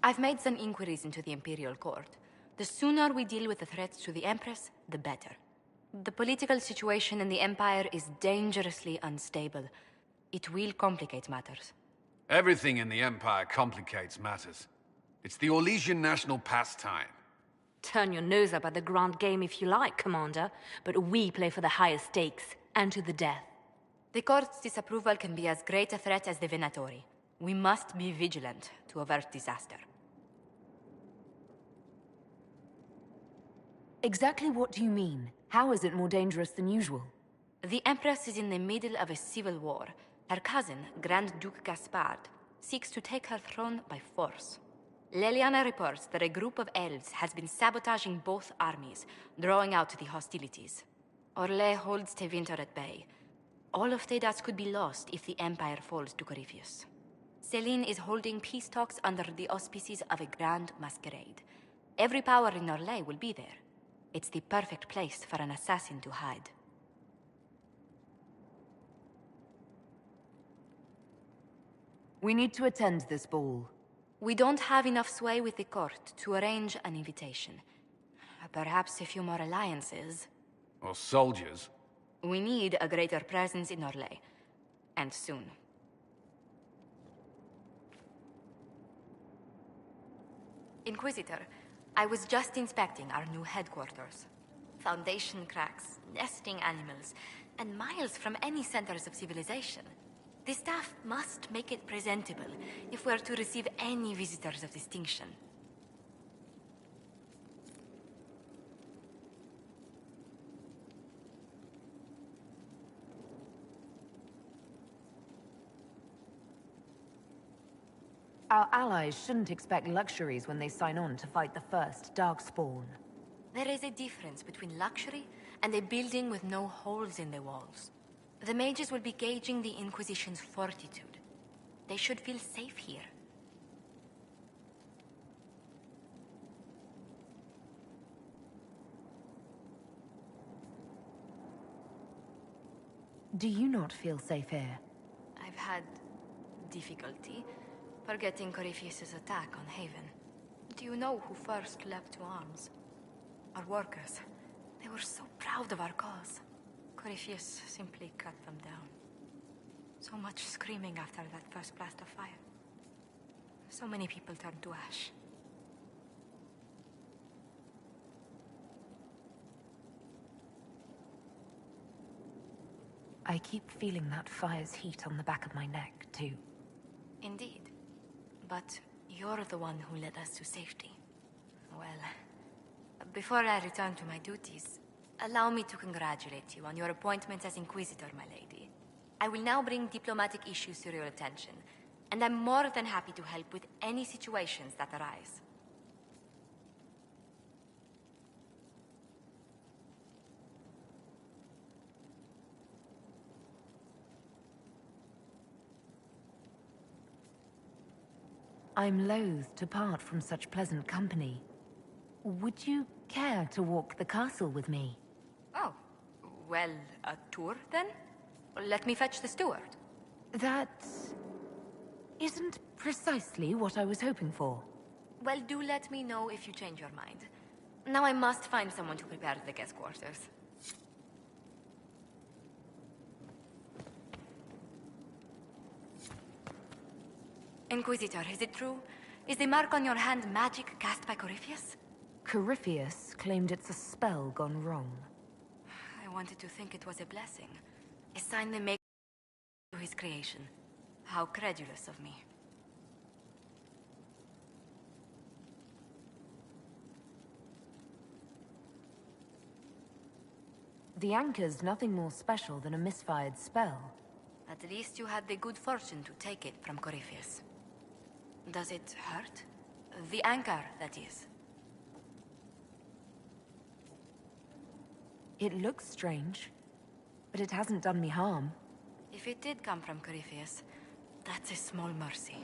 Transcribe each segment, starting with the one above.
I've made some inquiries into the Imperial Court. The sooner we deal with the threats to the Empress, the better. The political situation in the Empire is dangerously unstable. It will complicate matters. Everything in the Empire complicates matters. It's the Orlesian national pastime. Turn your nose up at the grand game if you like, Commander, but we play for the highest stakes, and to the death. The Court's disapproval can be as great a threat as the Venatori. We must be vigilant to avert disaster. Exactly what do you mean? How is it more dangerous than usual? The Empress is in the middle of a civil war. Her cousin, Grand Duke Gaspard, seeks to take her throne by force. Leliana reports that a group of elves has been sabotaging both armies, drawing out the hostilities. Orlais holds Tevinter at bay. All of Thedas could be lost if the Empire falls to Corypheus. Celine is holding peace talks under the auspices of a grand masquerade. Every power in Orlais will be there. It's the perfect place for an assassin to hide. We need to attend this ball. We don't have enough sway with the court to arrange an invitation. Perhaps a few more alliances. Or soldiers. We need a greater presence in Orlais. And soon. Inquisitor, I was just inspecting our new headquarters. Foundation cracks, nesting animals, and miles from any centers of civilization. The staff must make it presentable if we're to receive any visitors of distinction. Our allies shouldn't expect luxuries when they sign on to fight the first Darkspawn. There is a difference between luxury and a building with no holes in the walls. The mages will be gauging the Inquisition's fortitude. They should feel safe here. Do you not feel safe here? I've had difficulty forgetting Corypheus's attack on Haven. Do you know who first leapt to arms? Our workers. They were so proud of our cause. Corypheus simply cut them down. So much screaming after that first blast of fire. So many people turned to ash. I keep feeling that fire's heat on the back of my neck, too. Indeed. But you're the one who led us to safety. Well, before I return to my duties, allow me to congratulate you on your appointment as Inquisitor, my lady. I will now bring diplomatic issues to your attention, and I'm more than happy to help with any situations that arise. I'm loath to part from such pleasant company. Would you care to walk the castle with me? Oh, well, a tour then? Let me fetch the steward. That isn't precisely what I was hoping for. Well, do let me know if you change your mind. Now I must find someone to prepare the guest quarters. Inquisitor, is it true? Is the mark on your hand magic cast by Corypheus? Corypheus claimed it's a spell gone wrong. I wanted to think it was a blessing. A sign they make to his creation. How credulous of me. The anchor's nothing more special than a misfired spell. At least you had the good fortune to take it from Corypheus. Does it hurt? The anchor, that is. It looks strange, but it hasn't done me harm. If it did come from Corypheus, that's a small mercy.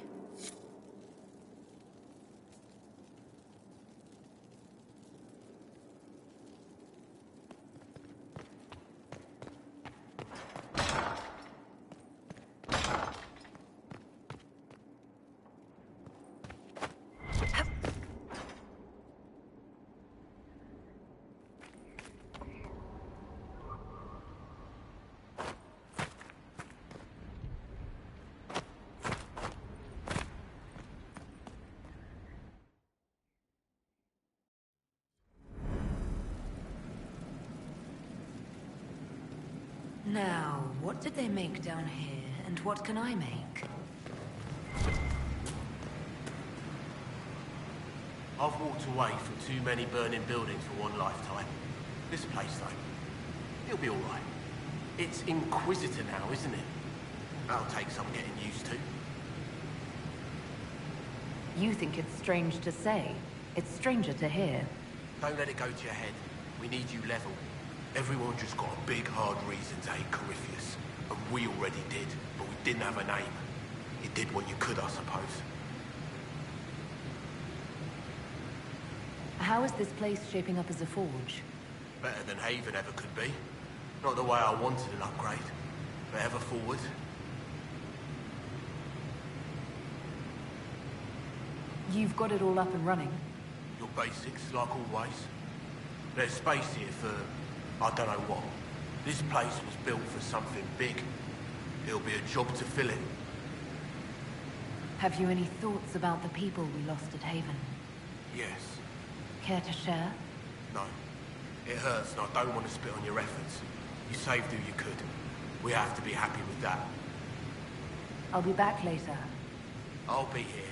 Now, what did they make down here, and what can I make? I've walked away from too many burning buildings for one lifetime. This place, though, it'll be all right. It's Inquisitor now, isn't it? That'll take some getting used to. You think it's strange to say. It's stranger to hear. Don't let it go to your head. We need you level. Everyone just got a big, hard reason to hate Corypheus. And we already did, but we didn't have a name. You did what you could, I suppose. How is this place shaping up as a forge? Better than Haven ever could be. Not the way I wanted an upgrade, but ever forward. You've got it all up and running. Your basics, like always. There's space here for, I don't know what. This place was built for something big. It'll be a job to fill it. Have you any thoughts about the people we lost at Haven? Yes. Care to share? No. It hurts and I don't want to spit on your efforts. You saved who you could. We have to be happy with that. I'll be back later. I'll be here.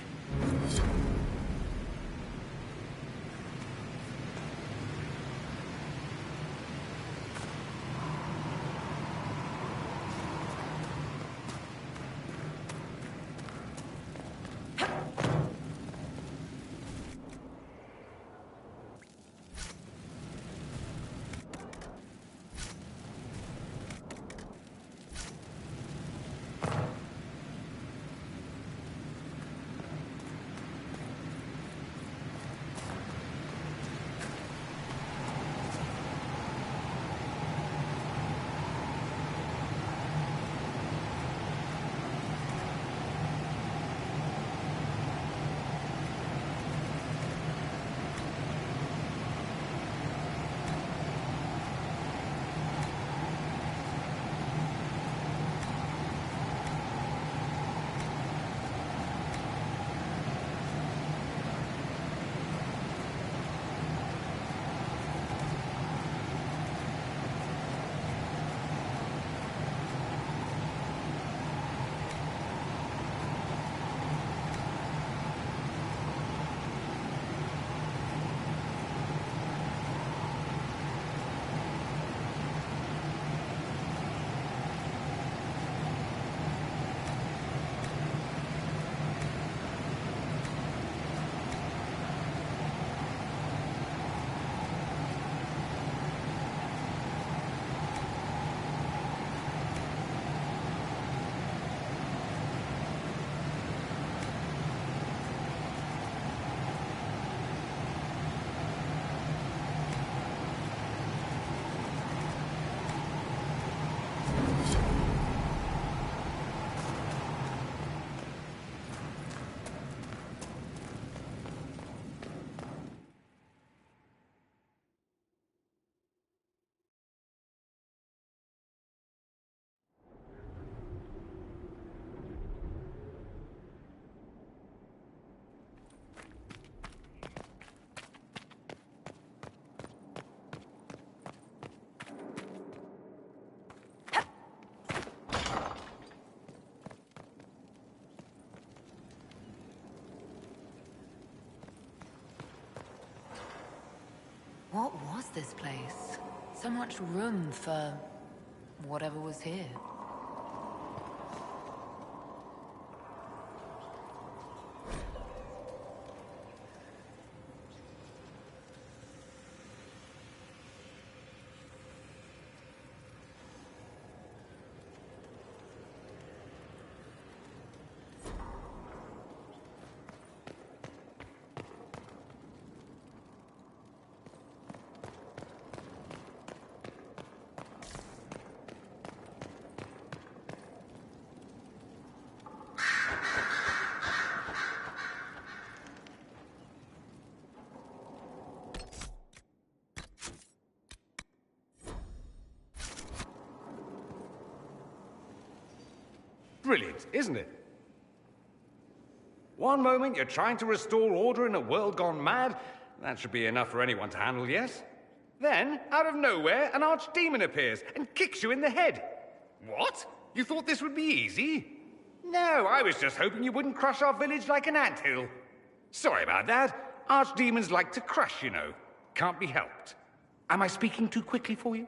What was this place? So much room for whatever was here. Brilliant, isn't it? One moment you're trying to restore order in a world gone mad. That should be enough for anyone to handle, yes? Then, out of nowhere, an archdemon appears and kicks you in the head. What? You thought this would be easy? No, I was just hoping you wouldn't crush our village like an anthill. Sorry about that. Archdemons like to crush, you know. Can't be helped. Am I speaking too quickly for you?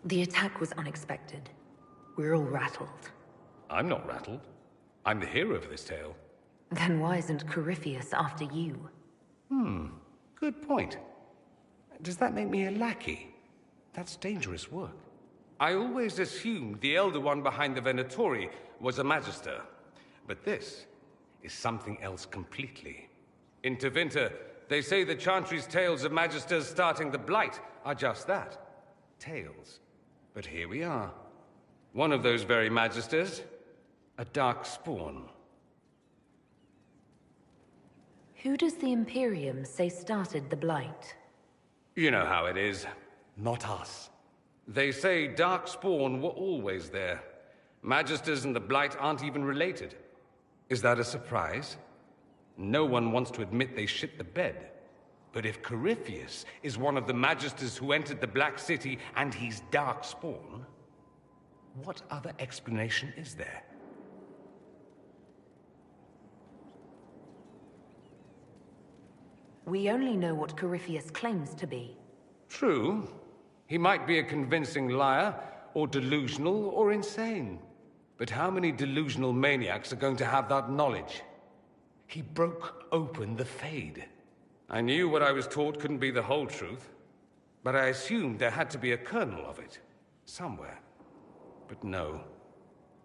The attack was unexpected. We're all rattled. I'm not rattled. I'm the hero of this tale. Then why isn't Corypheus after you? Good point. Does that make me a lackey? That's dangerous work. I always assumed the Elder One behind the Venatori was a Magister. But this is something else completely. In Tevinter, they say the Chantry's tales of Magisters starting the Blight are just that. Tales. But here we are. One of those very Magisters. A dark spawn. Who does the Imperium say started the Blight? You know how it is. Not us. They say Darkspawn were always there. Magisters and the Blight aren't even related. Is that a surprise? No one wants to admit they shit the bed. But if Corypheus is one of the Magisters who entered the Black City and he's Darkspawn, what other explanation is there? We only know what Corypheus claims to be. True. He might be a convincing liar, or delusional, or insane. But how many delusional maniacs are going to have that knowledge? He broke open the Fade. I knew what I was taught couldn't be the whole truth, but I assumed there had to be a kernel of it, somewhere. But no.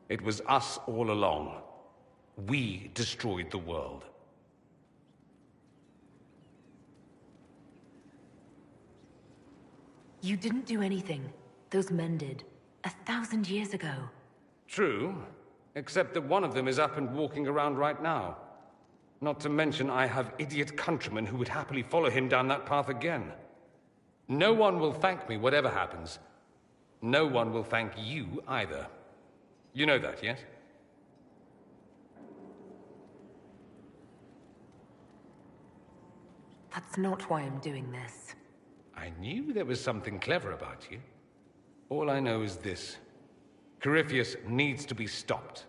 It was us all along. We destroyed the world. You didn't do anything. Those men did. 1,000 years ago. True, except that one of them is up and walking around right now. Not to mention I have idiot countrymen who would happily follow him down that path again. No one will thank me whatever happens. No one will thank you either. You know that, yes? That's not why I'm doing this. I knew there was something clever about you. All I know is this. Corypheus needs to be stopped.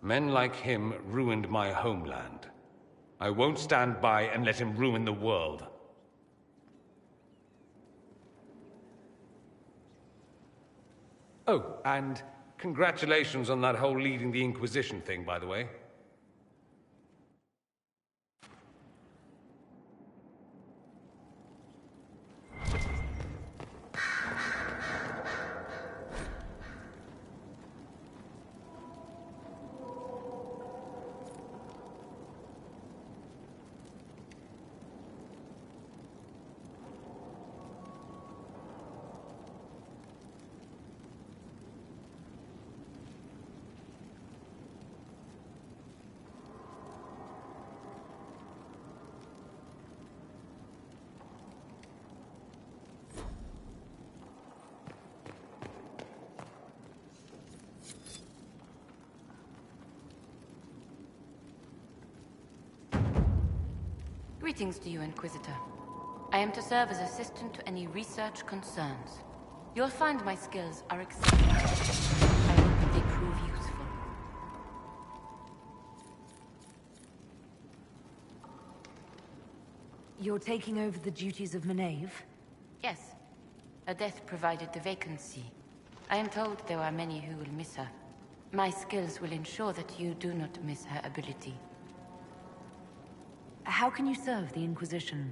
Men like him ruined my homeland. I won't stand by and let him ruin the world. Oh, and congratulations on that whole leading the Inquisition thing, by the way. Greetings to you, Inquisitor. I am to serve as assistant to any research concerns. You'll find my skills are exceptional. I hope they prove useful. You're taking over the duties of Maeve? Yes. Her death provided the vacancy. I am told there are many who will miss her. My skills will ensure that you do not miss her ability. How can you serve the Inquisition?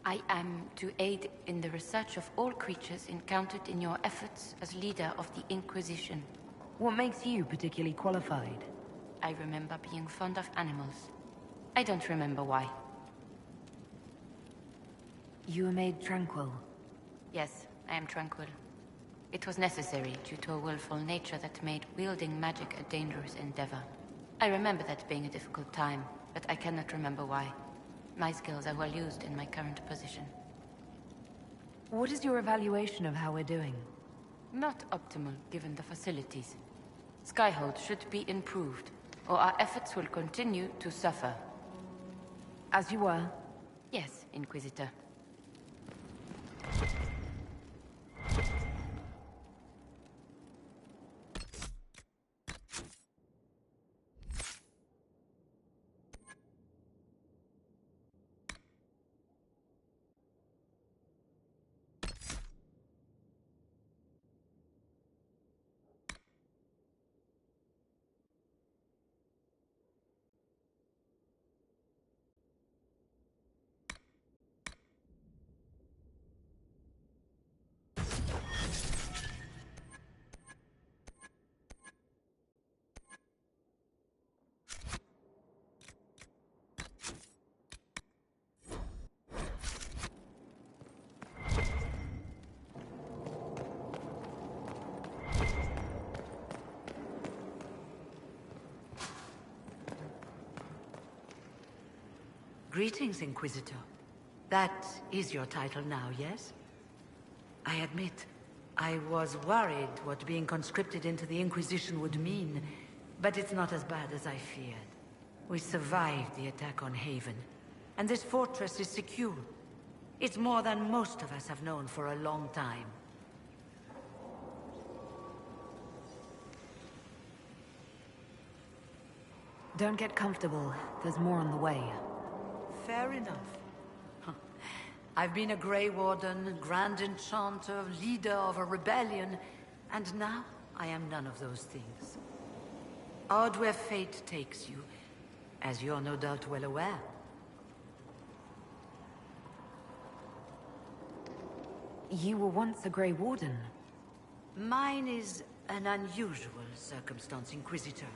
I am to aid in the research of all creatures encountered in your efforts as leader of the Inquisition. What makes you particularly qualified? I remember being fond of animals. I don't remember why. You were made tranquil. Yes, I am tranquil. It was necessary due to a willful nature that made wielding magic a dangerous endeavor. I remember that being a difficult time, but I cannot remember why. My skills are well used in my current position. What is your evaluation of how we're doing? Not optimal, given the facilities. Skyhold should be improved, or our efforts will continue to suffer. As you were. Yes, Inquisitor. Greetings, Inquisitor. That is your title now, yes? I admit, I was worried what being conscripted into the Inquisition would mean, but it's not as bad as I feared. We survived the attack on Haven, and this fortress is secure. It's more than most of us have known for a long time. Don't get comfortable. There's more on the way. Fair enough. I've been a Grey Warden, Grand Enchanter, leader of a rebellion, and now I am none of those things. Odd where fate takes you, as you're no doubt well aware. You were once a Grey Warden. Mine is an unusual circumstance, Inquisitor.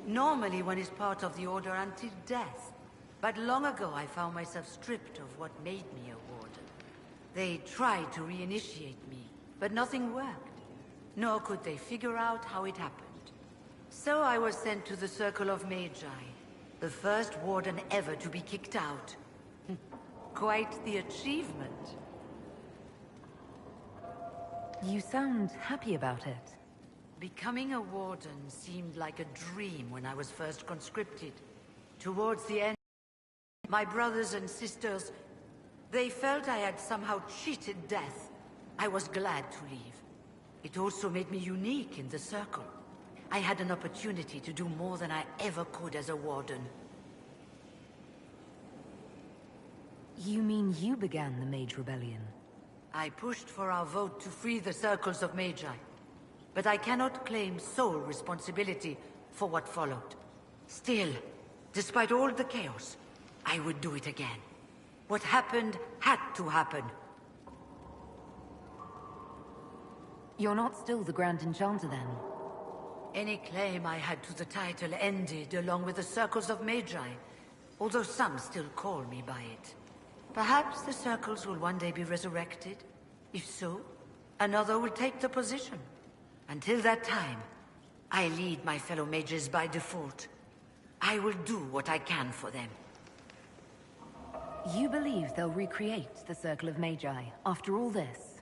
Normally one is part of the Order until death. But long ago I found myself stripped of what made me a warden. They tried to reinitiate me, but nothing worked. Nor could they figure out how it happened. So I was sent to the Circle of Magi, the first warden ever to be kicked out. Quite the achievement. You sound happy about it. Becoming a warden seemed like a dream when I was first conscripted. Towards the end, my brothers and sisters, they felt I had somehow cheated death. I was glad to leave. It also made me unique in the Circle. I had an opportunity to do more than I ever could as a warden. You mean you began the Mage Rebellion? I pushed for our vote to free the Circles of Magi. But I cannot claim sole responsibility for what followed. Still, despite all the chaos, I would do it again. What happened had to happen. You're not still the Grand Enchanter, then? Any claim I had to the title ended along with the Circles of Magi, although some still call me by it. Perhaps the Circles will one day be resurrected. If so, another will take the position. Until that time, I lead my fellow mages by default. I will do what I can for them. You believe they'll recreate the Circle of Magi after all this?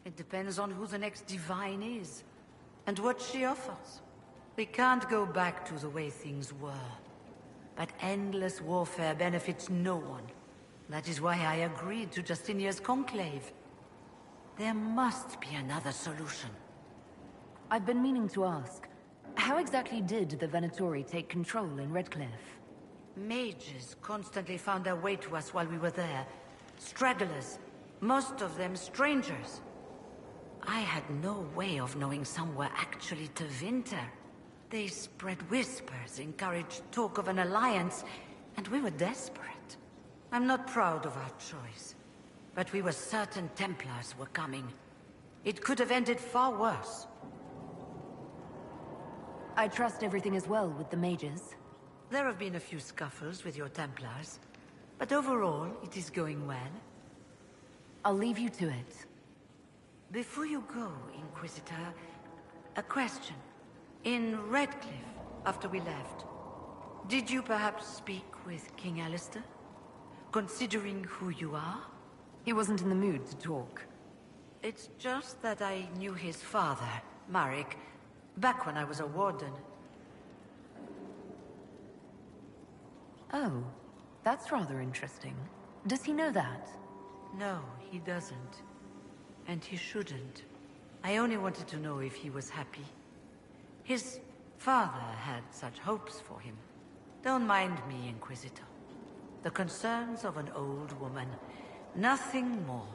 It depends on who the next divine is, and what she offers. We can't go back to the way things were. But endless warfare benefits no one. That is why I agreed to Justinia's conclave. There must be another solution. I've been meaning to ask, how exactly did the Venatori take control in Redcliffe? Mages constantly found their way to us while we were there. Stragglers, most of them strangers. I had no way of knowing some were actually Tevinter. They spread whispers, encouraged talk of an alliance, and we were desperate. I'm not proud of our choice, but we were certain Templars were coming. It could have ended far worse. I trust everything is well with the mages. There have been a few scuffles with your Templars, but overall, it is going well. I'll leave you to it. Before you go, Inquisitor, a question. In Redcliffe, after we left, Did you perhaps speak with King Alistair? Considering who you are? He wasn't in the mood to talk. It's just that I knew his father, Marek, back when I was a warden. Oh, that's rather interesting. Does he know that? No, he doesn't. And he shouldn't. I only wanted to know if he was happy. His father had such hopes for him. Don't mind me, Inquisitor. The concerns of an old woman. Nothing more.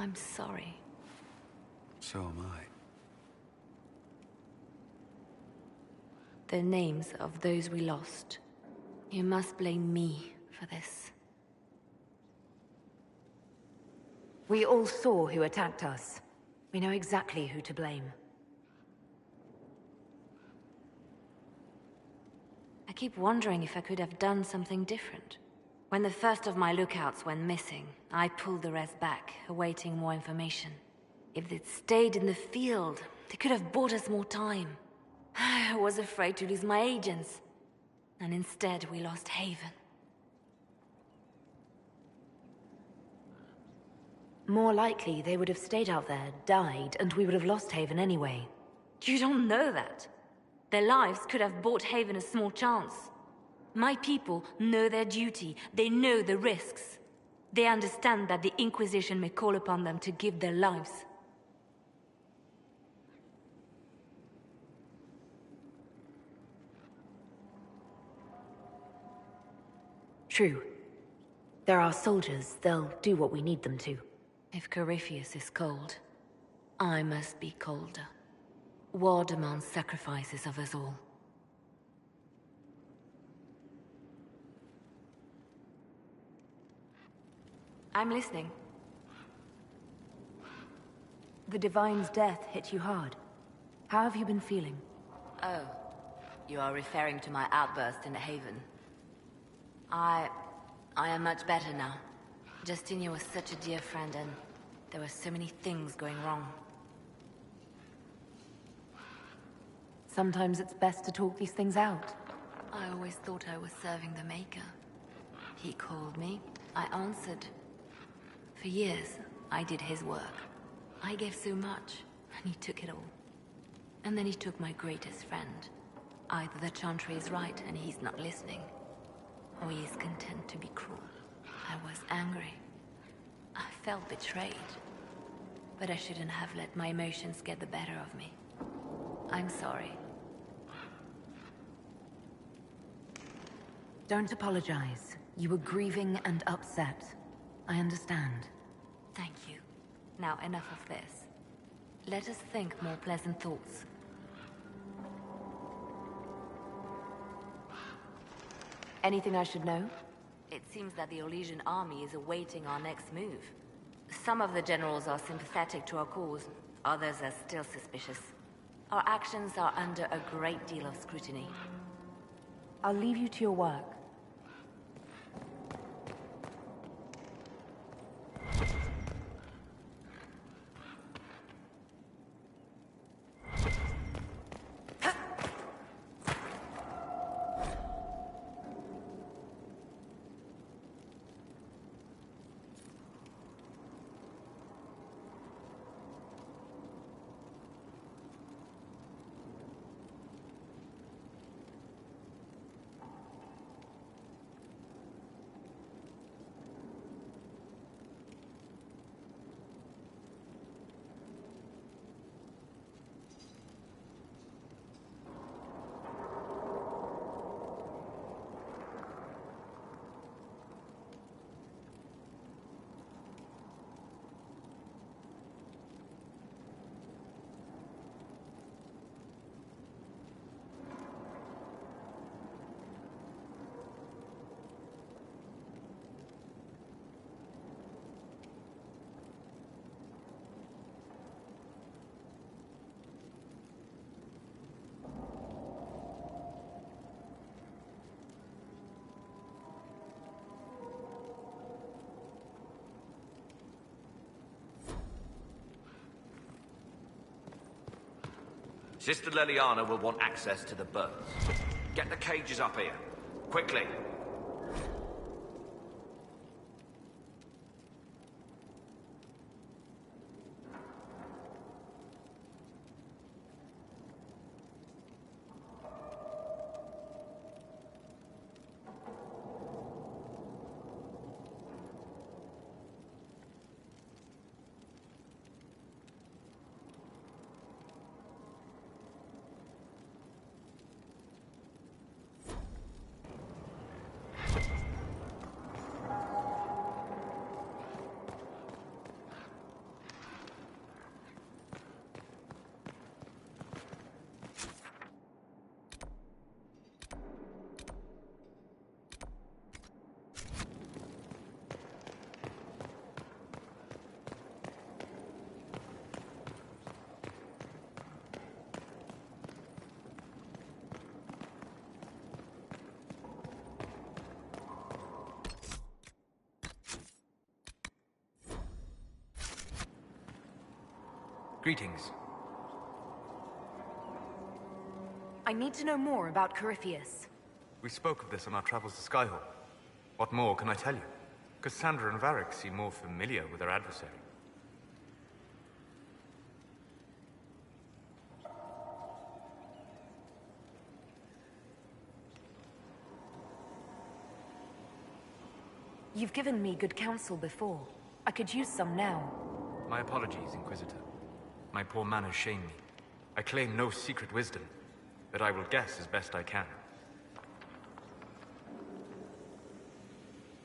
I'm sorry. So am I. The names of those we lost. You must blame me for this. We all saw who attacked us. We know exactly who to blame. I keep wondering if I could have done something different. When the first of my lookouts went missing, I pulled the rest back, awaiting more information. If they'd stayed in the field, they could have bought us more time. I was afraid to lose my agents. And instead, we lost Haven. More likely, they would have stayed out there, died, and we would have lost Haven anyway. You don't know that. Their lives could have bought Haven a small chance. My people know their duty. They know the risks. They understand that the Inquisition may call upon them to give their lives. True. They're our soldiers. They'll do what we need them to. If Corypheus is cold, I must be colder. War demands sacrifices of us all. I'm listening. The Divine's death hit you hard. How have you been feeling? Oh, you are referring to my outburst in Haven. I am much better now. Justinia was such a dear friend, and there were so many things going wrong. Sometimes it's best to talk these things out. Oh, I always thought I was serving the Maker. He called me, I answered. For years, I did his work. I gave so much, and he took it all. And then he took my greatest friend. Either the Chantry is right and he's not listening, or he is content to be cruel. I was angry. I felt betrayed. But I shouldn't have let my emotions get the better of me. I'm sorry. Don't apologize. You were grieving and upset. I understand. Thank you. Now enough of this. Let us think more pleasant thoughts. Anything I should know? It seems that the Orlesian army is awaiting our next move. Some of the generals are sympathetic to our cause, others are still suspicious. Our actions are under a great deal of scrutiny. I'll leave you to your work. Sister Leliana will want access to the birds. Get the cages up here. Quickly. Greetings. I need to know more about Corypheus. We spoke of this on our travels to Skyhawk. What more can I tell you? Cassandra and Varric seem more familiar with their adversary. You've given me good counsel before. I could use some now. My apologies, Inquisitor. My poor manners shame me. I claim no secret wisdom, but I will guess as best I can.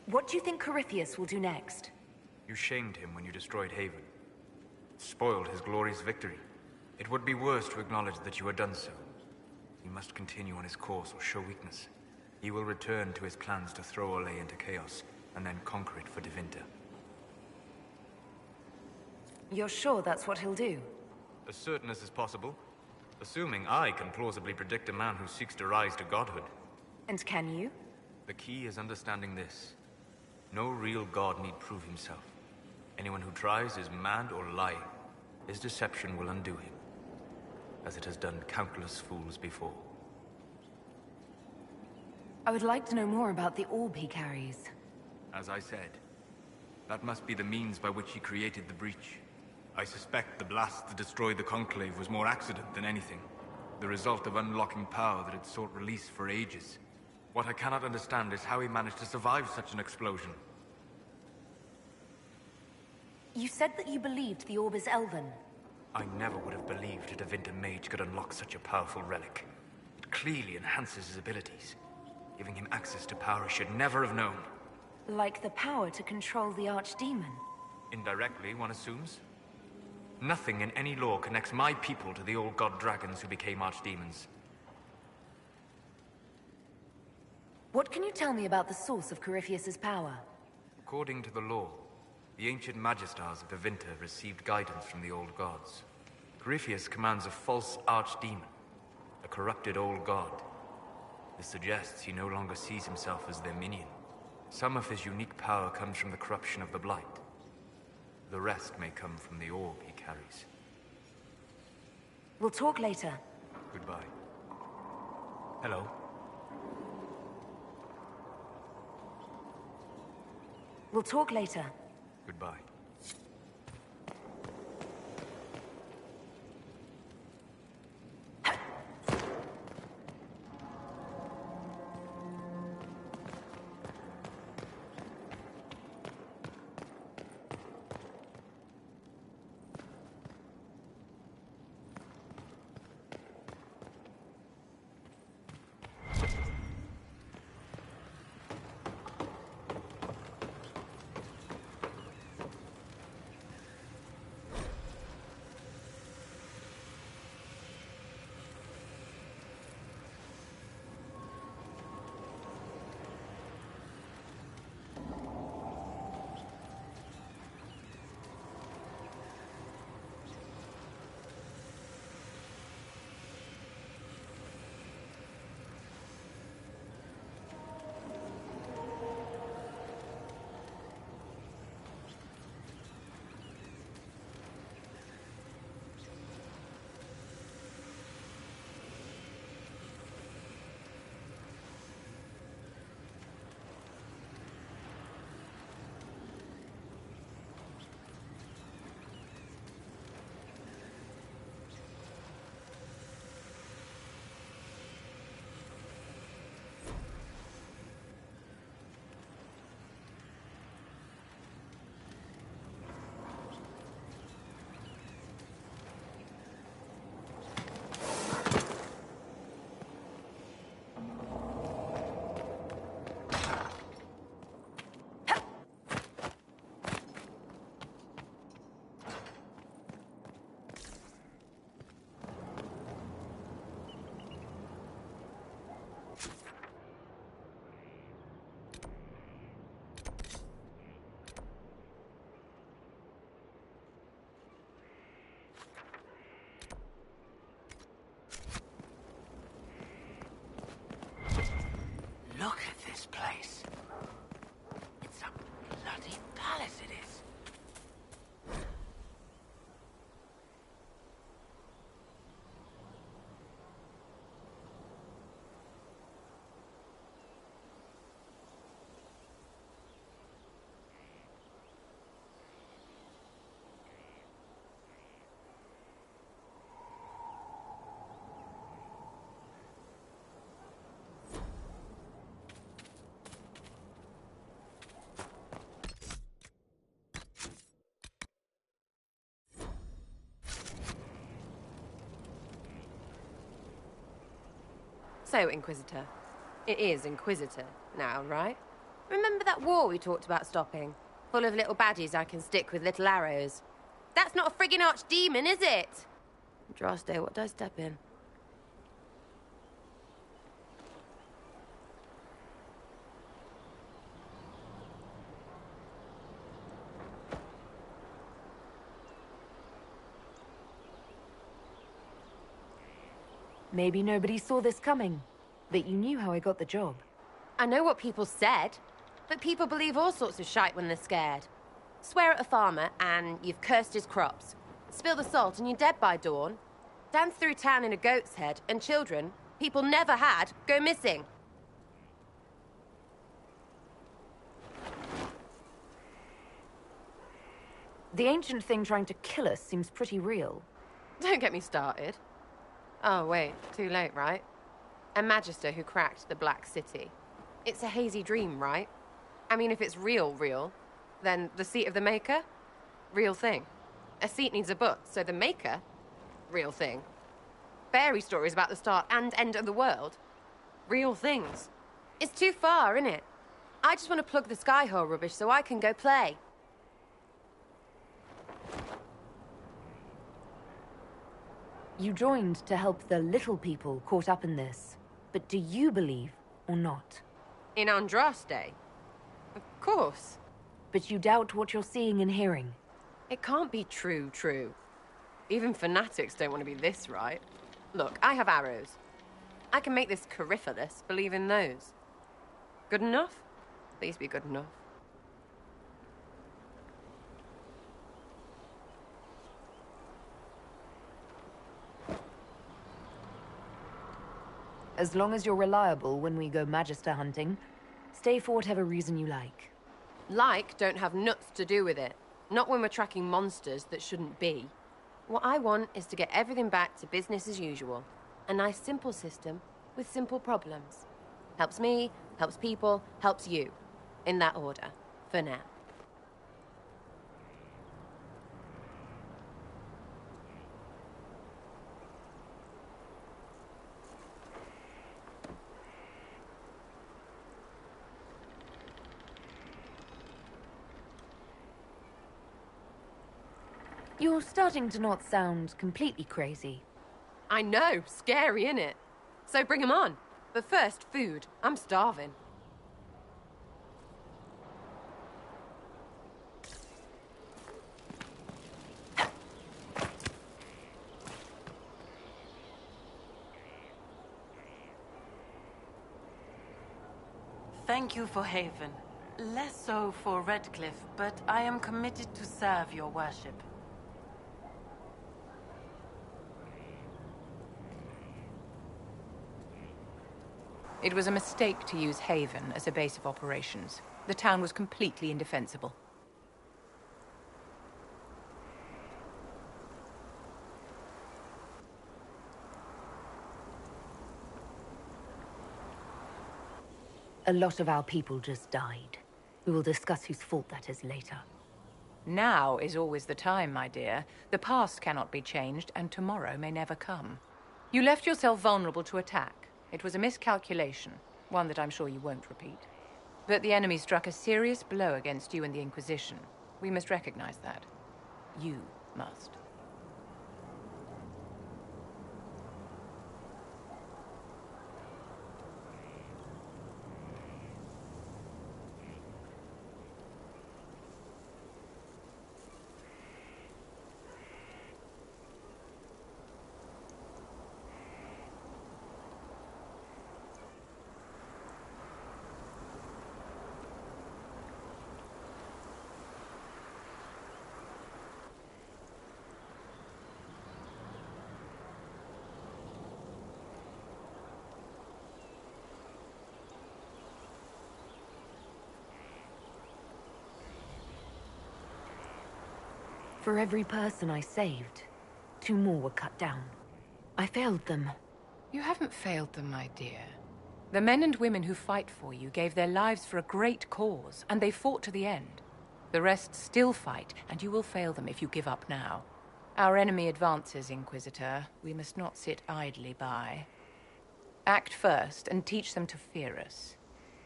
What do you think Corypheus will do next? You shamed him when you destroyed Haven. Spoiled his glorious victory. It would be worse to acknowledge that you had done so. He must continue on his course or show weakness. He will return to his plans to throw Olay into chaos, and then conquer it for Devinter. You're sure that's what he'll do? As certain as is possible. Assuming I can plausibly predict a man who seeks to rise to godhood. And can you? The key is understanding this. No real god need prove himself. Anyone who tries is mad or lying. His deception will undo him, as it has done countless fools before. I would like to know more about the orb he carries. As I said, that must be the means by which he created the breach. I suspect the blast that destroyed the Conclave was more accident than anything. The result of unlocking power that had sought release for ages. What I cannot understand is how he managed to survive such an explosion. You said that you believed the orb is elven. I never would have believed a Devinter mage could unlock such a powerful relic. It clearly enhances his abilities, giving him access to power he should never have known. Like the power to control the Archdemon? Indirectly, one assumes. Nothing in any law connects my people to the old god dragons who became archdemons. What can you tell me about the source of Corypheus's power? According to the law, the ancient Magistars of Devinter received guidance from the old gods. Corypheus commands a false archdemon, a corrupted old god. This suggests he no longer sees himself as their minion. Some of his unique power comes from the corruption of the Blight. The rest may come from the orb he carries. We'll talk later. Goodbye. Hello. We'll talk later. Goodbye. Look at this place. It's a bloody palace, it is. So, Inquisitor. It is Inquisitor now, right? Remember that war we talked about stopping? Full of little baddies I can stick with little arrows. That's not a friggin' archdemon, is it? Draste, what did I step in? Maybe nobody saw this coming, but you knew how I got the job. I know what people said, but people believe all sorts of shite when they're scared. Swear at a farmer and you've cursed his crops. Spill the salt and you're dead by dawn. Dance through town in a goat's head and children people never had go missing. The ancient thing trying to kill us seems pretty real. Don't get me started. Oh, wait, too late, right? A Magister who cracked the Black City. It's a hazy dream, right? I mean, if it's real, then the seat of the Maker? Real thing. A seat needs a butt, so the Maker? Real thing. Fairy stories about the start and end of the world? Real things. It's too far, innit? I just want to plug the Skyhole rubbish so I can go play. You joined to help the little people caught up in this. But do you believe or not? In Andraste? Of course. But you doubt what you're seeing and hearing. It can't be true. Even fanatics don't want to be this right. Look, I have arrows. I can make this Coryphalis believe in those. Good enough? Please be good enough. As long as you're reliable when we go Magister hunting, stay for whatever reason you like. Like don't have nuts to do with it. Not when we're tracking monsters that shouldn't be. What I want is to get everything back to business as usual. A nice simple system with simple problems. Helps me, helps people, helps you. In that order, for now. You're starting to not sound completely crazy. I know, scary, innit? So bring 'em on. But first, food. I'm starving. Thank you for Haven. Less so for Redcliffe, but I am committed to serve your worship. It was a mistake to use Haven as a base of operations. The town was completely indefensible. A lot of our people just died. We will discuss whose fault that is later. Now is always the time, my dear. The past cannot be changed, and tomorrow may never come. You left yourself vulnerable to attack. It was a miscalculation, one that I'm sure you won't repeat. But the enemy struck a serious blow against you and the Inquisition. We must recognize that. You must. For every person I saved, 2 more were cut down. I failed them. You haven't failed them, my dear. The men and women who fight for you gave their lives for a great cause, and they fought to the end. The rest still fight, and you will fail them if you give up now. Our enemy advances, Inquisitor. We must not sit idly by. Act first, and teach them to fear us.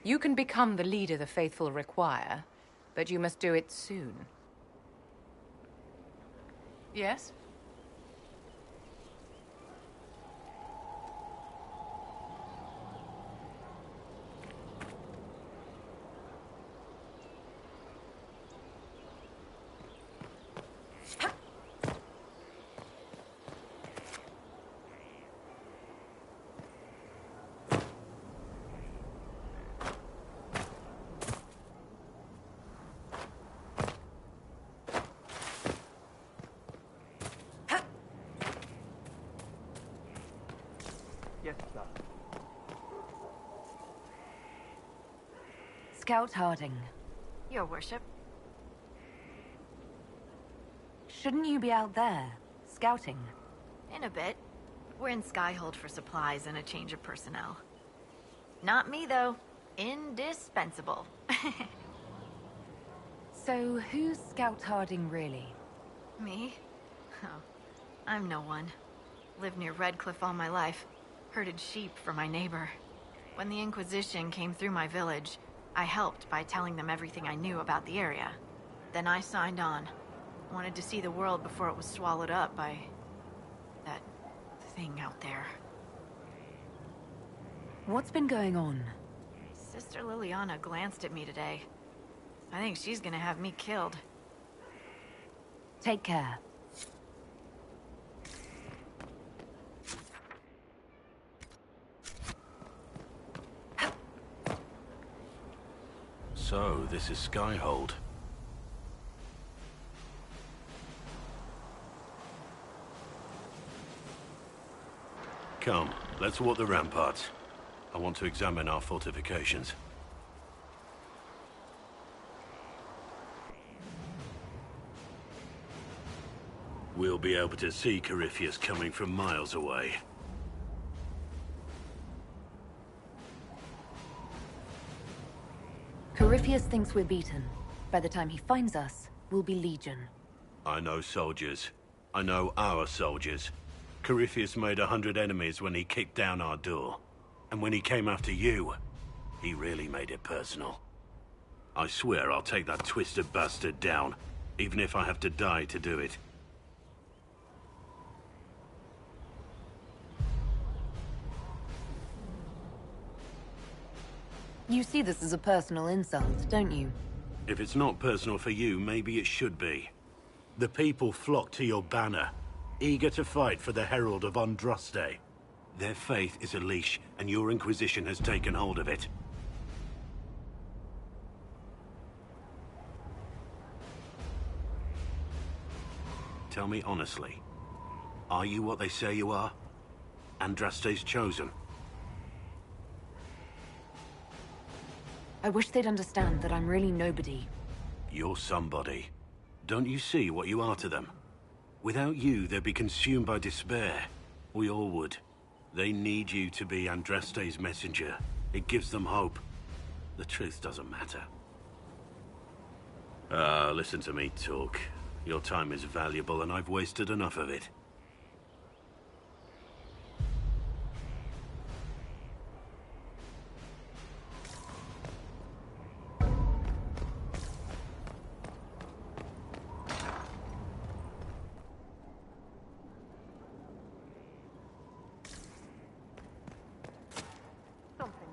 You can become the leader the faithful require, but you must do it soon. Yes? Yes, sir. Scout Harding. Your worship. Shouldn't you be out there, scouting? In a bit. We're in Skyhold for supplies and a change of personnel. Not me, though. Indispensable. So, who's Scout Harding, really? Me? Oh, I'm no one. Lived near Redcliffe all my life. Herded sheep for my neighbor. When the Inquisition came through my village, I helped by telling them everything I knew about the area. Then I signed on. Wanted to see the world before it was swallowed up by... that thing out there. What's been going on? Sister Liliana glanced at me today. I think she's gonna have me killed. Take care. So, this is Skyhold. Come, let's walk the ramparts. I want to examine our fortifications. We'll be able to see Corypheus coming from miles away. Corypheus thinks we're beaten. By the time he finds us, we'll be Legion. I know soldiers. I know our soldiers. Corypheus made 100 enemies when he kicked down our door. And when he came after you, he really made it personal. I swear I'll take that twisted bastard down, even if I have to die to do it. You see this as a personal insult, don't you? If it's not personal for you, maybe it should be. The people flock to your banner, eager to fight for the Herald of Andraste. Their faith is a leash, and your Inquisition has taken hold of it. Tell me honestly, are you what they say you are? Andraste's chosen? I wish they'd understand that I'm really nobody. You're somebody. Don't you see what you are to them? Without you, they'd be consumed by despair. We all would. They need you to be Andraste's messenger. It gives them hope. The truth doesn't matter. Listen to me talk. Your time is valuable and I've wasted enough of it. Something